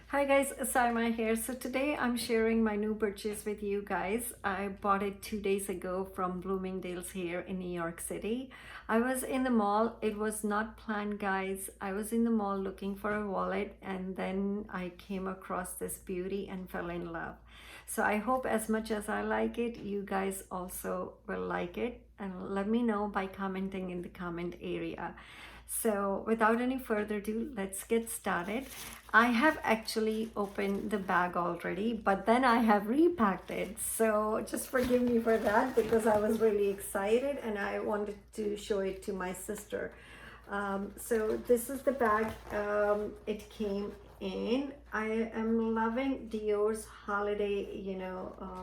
Hi guys, Sarma here. So today I'm sharing my new purchase with you guys. I bought it 2 days ago from Bloomingdale's here in New York City. I was in the mall. It was not planned, guys. I was in the mall looking for a wallet and then I came across this beauty and fell in love. So I hope as much as I like it, you guys also will like it, and let me know by commenting in the comment area. So without any further ado, let's get started. I have actually opened the bag already, but then I have repacked it. So just forgive me for that because I was really excited and I wanted to show it to my sister. So this is the bag it came in. I am loving Dior's holiday,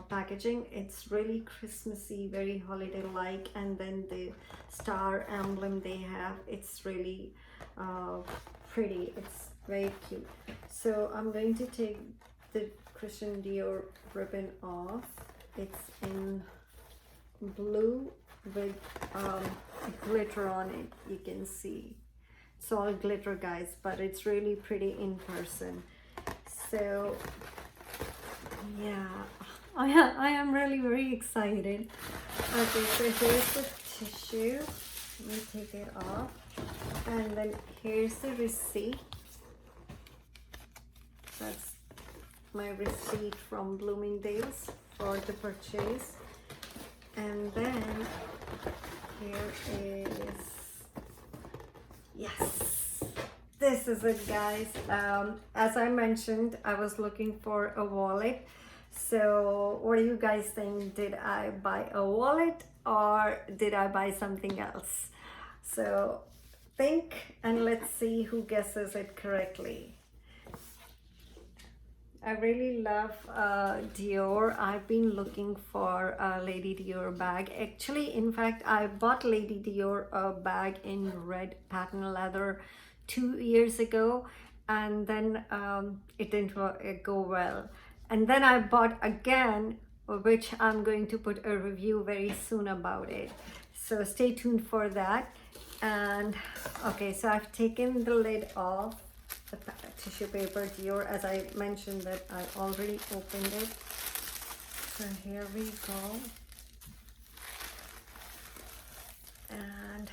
packaging. It's really Christmassy, very holiday-like, and then the star emblem they have, it's really pretty. It's very cute. So I'm going to take the Christian Dior ribbon off. It's in blue with glitter on it. You can see it's all glitter, guys, but it's really pretty in person. So yeah, I am really very excited. Okay, so here's the tissue. Let me take it off, and then here's the receipt. That's my receipt from Bloomingdale's for the purchase. And then here is, yes, this is it, guys. As I mentioned, I was looking for a wallet. So what do you guys think? Did I buy a wallet or did I buy something else? So think and let's see who guesses it correctly. I really love Dior. I've been looking for a Lady Dior bag. Actually, in fact, I bought Lady Dior bag in red patent leather 2 years ago, and then it didn't go well. And then I bought again, which I'm going to put a review very soon about it. So stay tuned for that. And okay, so I've taken the lid off the tissue paper Dior, as I mentioned that I already opened it. So here we go. And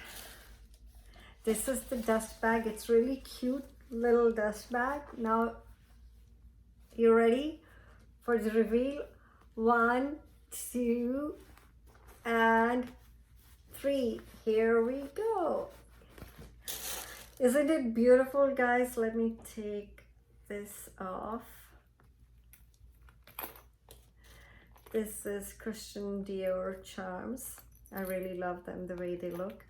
this is the dust bag. It's really cute little dust bag. Now you ready for the reveal? 1, 2, and 3. Here we go. Isn't it beautiful, guys? Let me take this off. This is Christian Dior charms. I really love them, the way they look.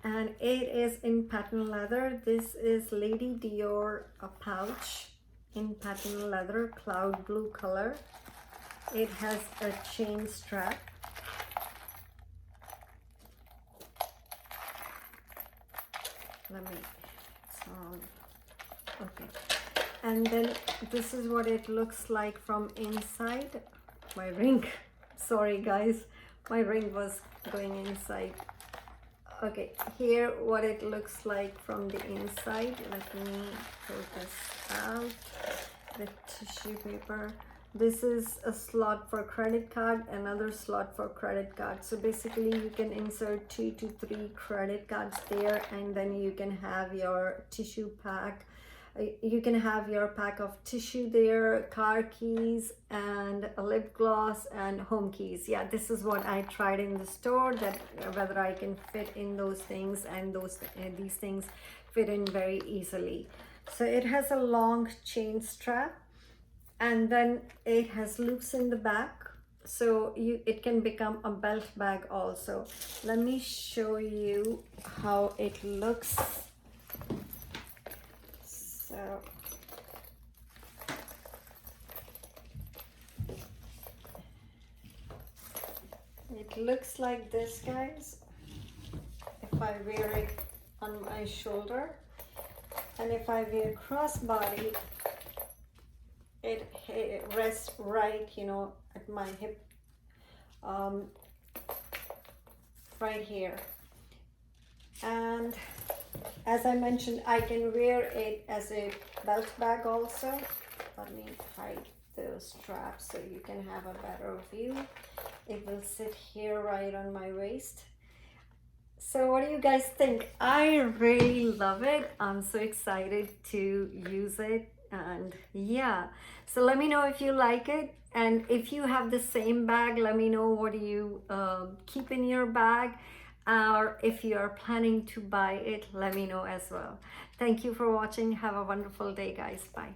And it is in patent leather. This is Lady Dior pouch in patent leather, cloud blue color. It has a chain strap. Let me, okay. And then this is what it looks like from inside. My ring, sorry guys, my ring was going inside. Okay, here what it looks like from the inside. Let me pull this out. The tissue paper. This is a slot for credit card, another slot for credit card. So basically you can insert 2 to 3 credit cards there, and then you can have your tissue pack. You can have your pack of tissue there, car keys, and a lip gloss, and home keys. Yeah, this is what I tried in the store, that whether I can fit in those things, and these things fit in very easily. So it has a long chain strap, and then it has loops in the back, so it can become a belt bag also. Let me show you how it looks. So it looks like this, guys, if I wear it on my shoulder, and if I wear crossbody, it rests right, at my hip, right here. And as I mentioned, I can wear it as a belt bag also. Let me hide the strap so you can have a better view. It will sit here right on my waist. So what do you guys think? I really love it. I'm so excited to use it. And yeah, so let me know if you like it. And if you have the same bag, let me know what do you keep in your bag. Or if you are planning to buy it, let me know as well. Thank you for watching. Have a wonderful day, guys. Bye.